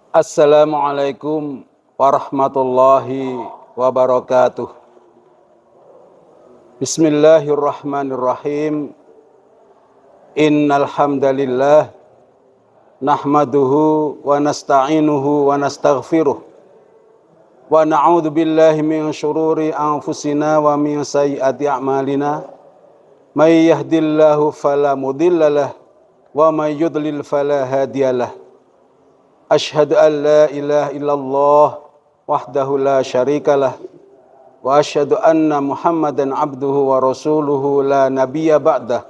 Assalamualaikum warahmatullahi wabarakatuh. Bismillahirrahmanirrahim. Innal hamdalillah nahmaduhu wa nasta'inuhu wa nastaghfiruh wa na'udzu billahi min syururi anfusina wa min sayyiati a'malina. May yahdihillahu fala mudhillalah wa may yudlil fala hadiyalah. Asyhadu an la ilaha illallah wahdahu la syarikalah wa asyhadu anna Muhammadan abduhu wa rasuluhu la nabiyya ba'dah.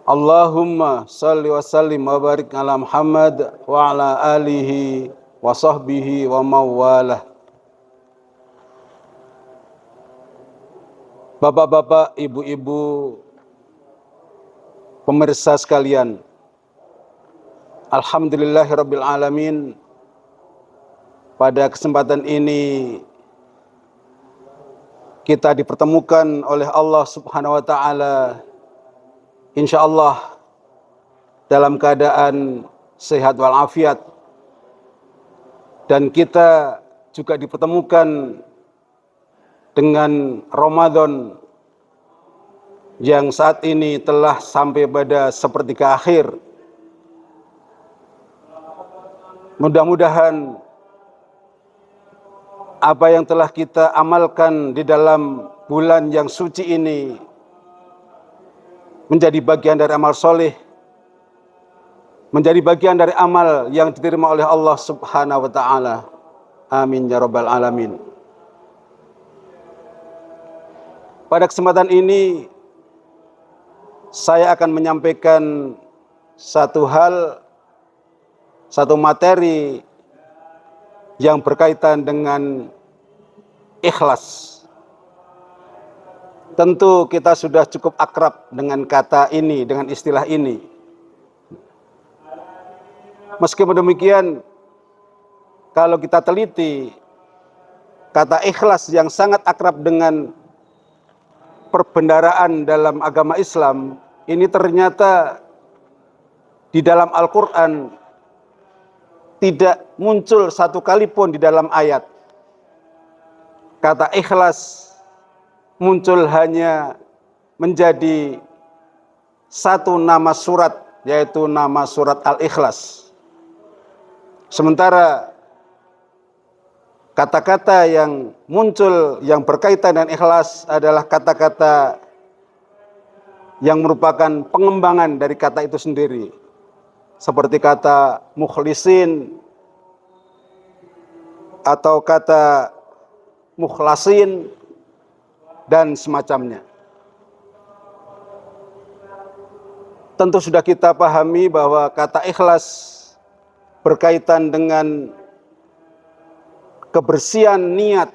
Allahumma salli wa sallim wa barik ala Muhammad wa ala alihi wa sahbihi wa mawalah. Bapak-bapak, ibu-ibu, pemirsa sekalian, alhamdulillahirabbil alamin. Pada kesempatan ini kita dipertemukan oleh Allah Subhanahu wa taala insyaallah dalam keadaan sehat walafiat, dan kita juga dipertemukan dengan Ramadan yang saat ini telah sampai pada sepertiga akhir. Mudah-mudahan apa yang telah kita amalkan di dalam bulan yang suci ini menjadi bagian dari amal soleh, menjadi bagian dari amal yang diterima oleh Allah Subhanahu wa ta'ala. Amin ya rabbal alamin. Pada kesempatan ini saya akan menyampaikan satu materi yang berkaitan dengan ikhlas. Tentu kita sudah cukup akrab dengan kata ini, dengan istilah ini. Meskipun demikian, kalau kita teliti, kata ikhlas yang sangat akrab dengan perbendaharaan dalam agama Islam, ini ternyata di dalam Al-Quran tidak muncul satu kali pun di dalam ayat. Kata ikhlas muncul hanya menjadi satu nama surat, yaitu nama surat Al-Ikhlas. Sementara kata-kata yang muncul yang berkaitan dengan ikhlas adalah kata-kata yang merupakan pengembangan dari kata itu sendiri. Seperti kata mukhlisin atau kata mukhlasin dan semacamnya. Tentu sudah kita pahami bahwa kata ikhlas berkaitan dengan kebersihan niat,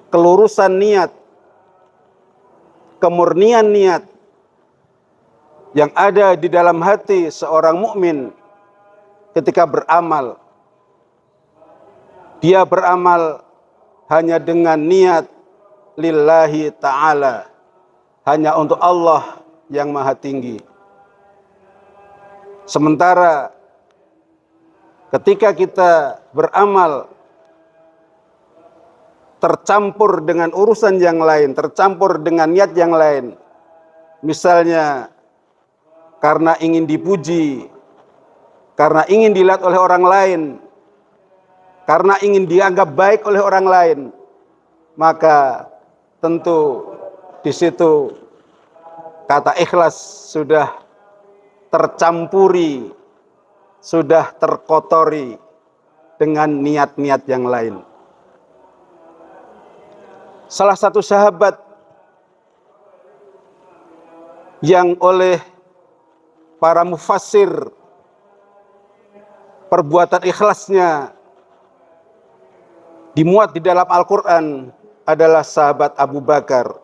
kelurusan niat, kemurnian niat yang ada di dalam hati seorang mukmin ketika beramal. Dia beramal hanya dengan niat lillahi ta'ala, hanya untuk Allah yang maha tinggi. Sementara ketika kita beramal tercampur dengan urusan yang lain, tercampur dengan niat yang lain, misalnya karena ingin dipuji, karena ingin dilihat oleh orang lain, karena ingin dianggap baik oleh orang lain, maka tentu di situ kata ikhlas sudah tercampuri, sudah terkotori dengan niat-niat yang lain. Salah satu sahabat yang oleh para mufassir perbuatan ikhlasnya dimuat di dalam Al-Quran adalah sahabat Abu Bakar.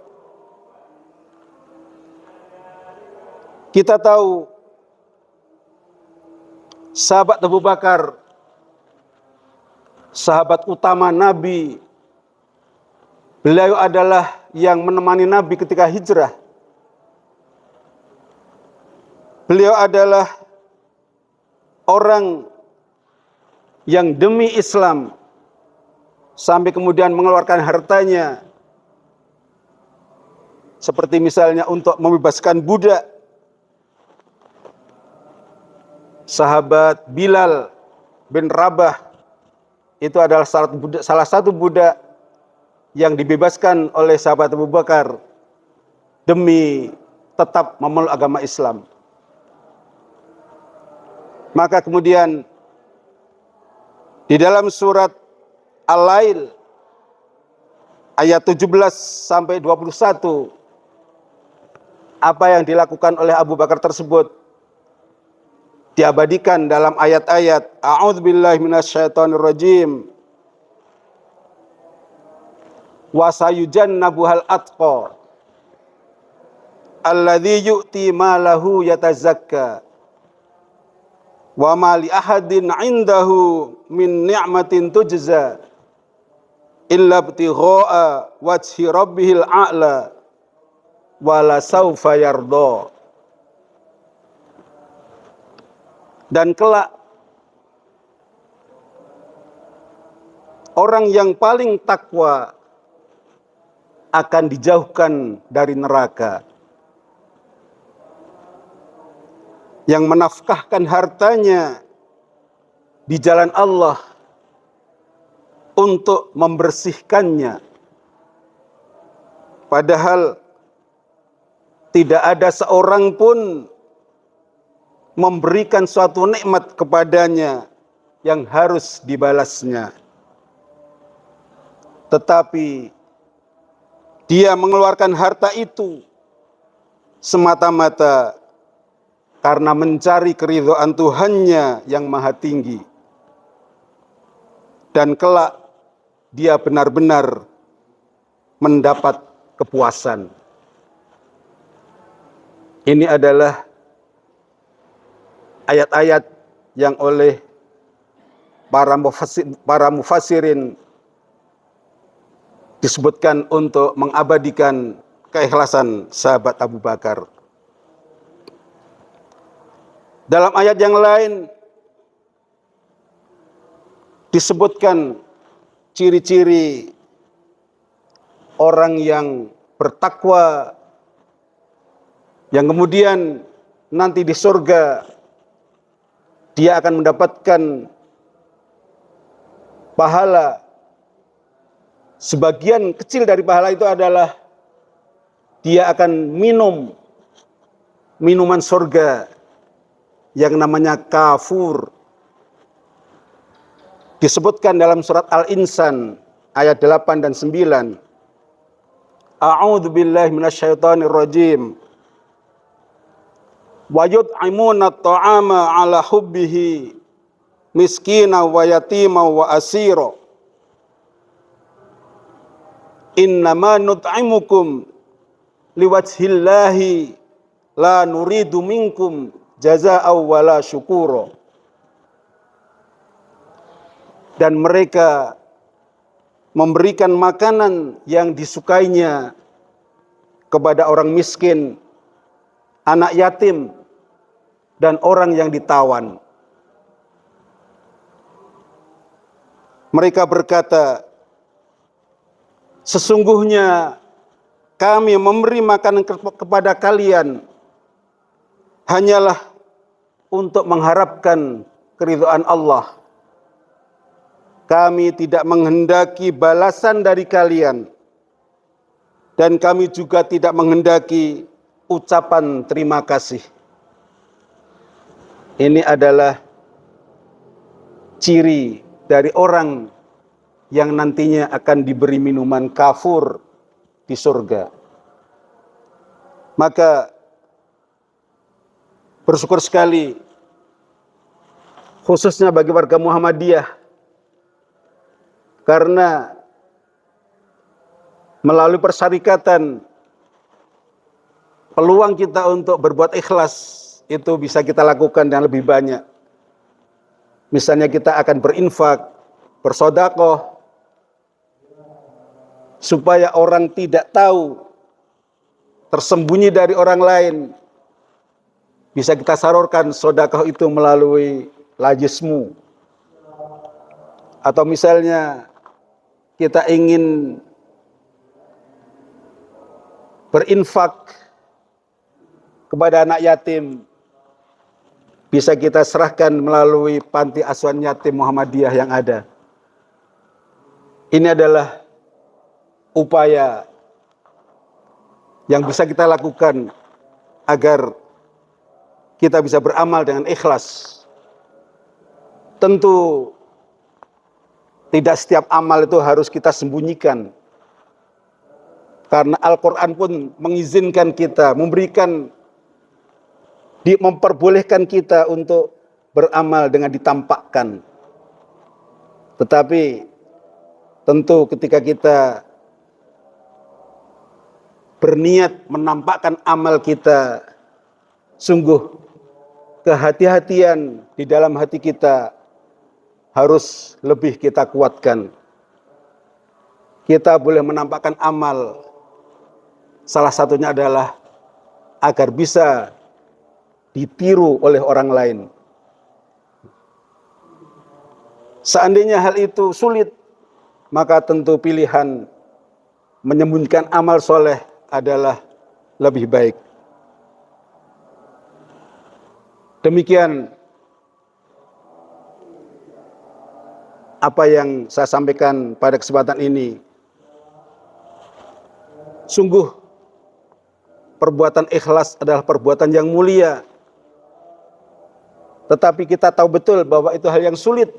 Kita tahu sahabat Abu Bakar, sahabat utama Nabi. Beliau adalah yang menemani Nabi ketika hijrah. Beliau adalah orang yang demi Islam sampai kemudian mengeluarkan hartanya, seperti misalnya untuk membebaskan budak, sahabat Bilal bin Rabah itu adalah salah satu budak yang dibebaskan oleh sahabat Abu Bakar demi tetap memeluk agama Islam. Maka kemudian di dalam surat Al-Lail ayat 17 sampai 21, apa yang dilakukan oleh Abu Bakar tersebut diabadikan dalam ayat-ayat A'udzubillahi minasyaitonirrajim. Wa sayujannabuhal atqa alladzi yu'ti malahu yatazakka wa ma li ahadin 'indahu min ni'matin tujza illa ibtigha'a wajhi rabbihil a'la wala saufa yarda. Dan kelak orang yang paling takwa akan dijauhkan dari neraka, yang menafkahkan hartanya di jalan Allah untuk membersihkannya, padahal tidak ada seorang pun memberikan suatu nikmat kepadanya yang harus dibalasnya, tetapi dia mengeluarkan harta itu semata-mata karena mencari keridhaan Tuhannya yang maha tinggi, dan kelak dia benar-benar mendapat kepuasan. Ini adalah ayat-ayat yang oleh para mufassirin disebutkan untuk mengabadikan keikhlasan sahabat Abu Bakar. Dalam ayat yang lain disebutkan ciri-ciri orang yang bertakwa, yang kemudian nanti di surga dia akan mendapatkan pahala. Sebagian kecil dari pahala itu adalah dia akan minum minuman surga yang namanya kafur. Disebutkan dalam surat Al-Insan ayat 8 dan 9. A'udzubillahi minasyaitonirrajim. Wa yut'imuna at-ta'ama 'ala hubbihi miskina wa yatima wa asira. Innama nut'imukum liwajhillahi la nuridu minkum jazaa'aw wala syukura. Dan mereka memberikan makanan yang disukainya kepada orang miskin, anak yatim, dan orang yang ditawan. Mereka berkata, sesungguhnya kami memberi makanan kepada kalian hanyalah untuk mengharapkan keridhaan Allah. Kami tidak menghendaki balasan dari kalian, dan kami juga tidak menghendaki ucapan terima kasih. Ini adalah ciri dari orang yang nantinya akan diberi minuman kafur di surga. Maka bersyukur sekali khususnya bagi warga Muhammadiyah, karena melalui persyarikatan peluang kita untuk berbuat ikhlas itu bisa kita lakukan dengan lebih banyak. Misalnya kita akan berinfak, bersedekah, supaya orang tidak tahu, tersembunyi dari orang lain. Bisa kita salurkan sedekah itu melalui lajismu. Atau misalnya kita ingin berinfak kepada anak yatim, bisa kita serahkan melalui panti asuhan yatim Muhammadiyah yang ada. Ini adalah upaya yang bisa kita lakukan agar kita bisa beramal dengan ikhlas. Tentu tidak setiap amal itu harus kita sembunyikan. Karena Al-Quran pun mengizinkan kita, memperbolehkan kita untuk beramal dengan ditampakkan. Tetapi tentu ketika kita berniat menampakkan amal kita, sungguh kehati-hatian di dalam hati kita harus lebih kita kuatkan. Kita boleh menampakkan amal, salah satunya adalah agar bisa ditiru oleh orang lain. Seandainya hal itu sulit, maka tentu pilihan menyembunyikan amal soleh adalah lebih baik. Demikian apa yang saya sampaikan pada kesempatan ini. Sungguh perbuatan ikhlas adalah perbuatan yang mulia. Tetapi kita tahu betul bahwa itu hal yang sulit.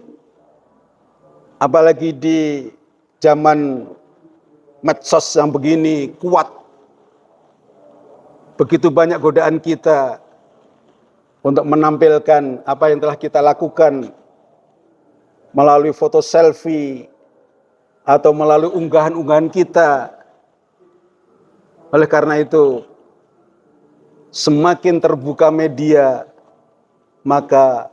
Apalagi di zaman medsos yang begini kuat. Begitu banyak godaan kita untuk menampilkan apa yang telah kita lakukan melalui foto selfie atau melalui unggahan-unggahan kita. Oleh karena itu, semakin terbuka media, maka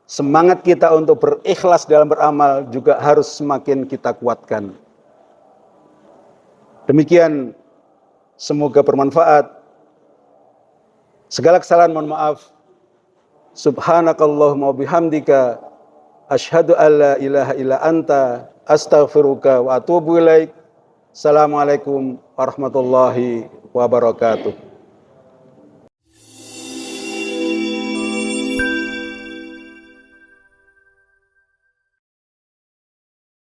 semangat kita untuk berikhlas dalam beramal juga harus semakin kita kuatkan. Demikian, semoga bermanfaat. Segala kesalahan mohon maaf. Subhanakallahumma bihamdika asyhadu an la ilaha illa anta astaghfiruka wa atubu ilaik. Assalamualaikum warahmatullahi wabarakatuh.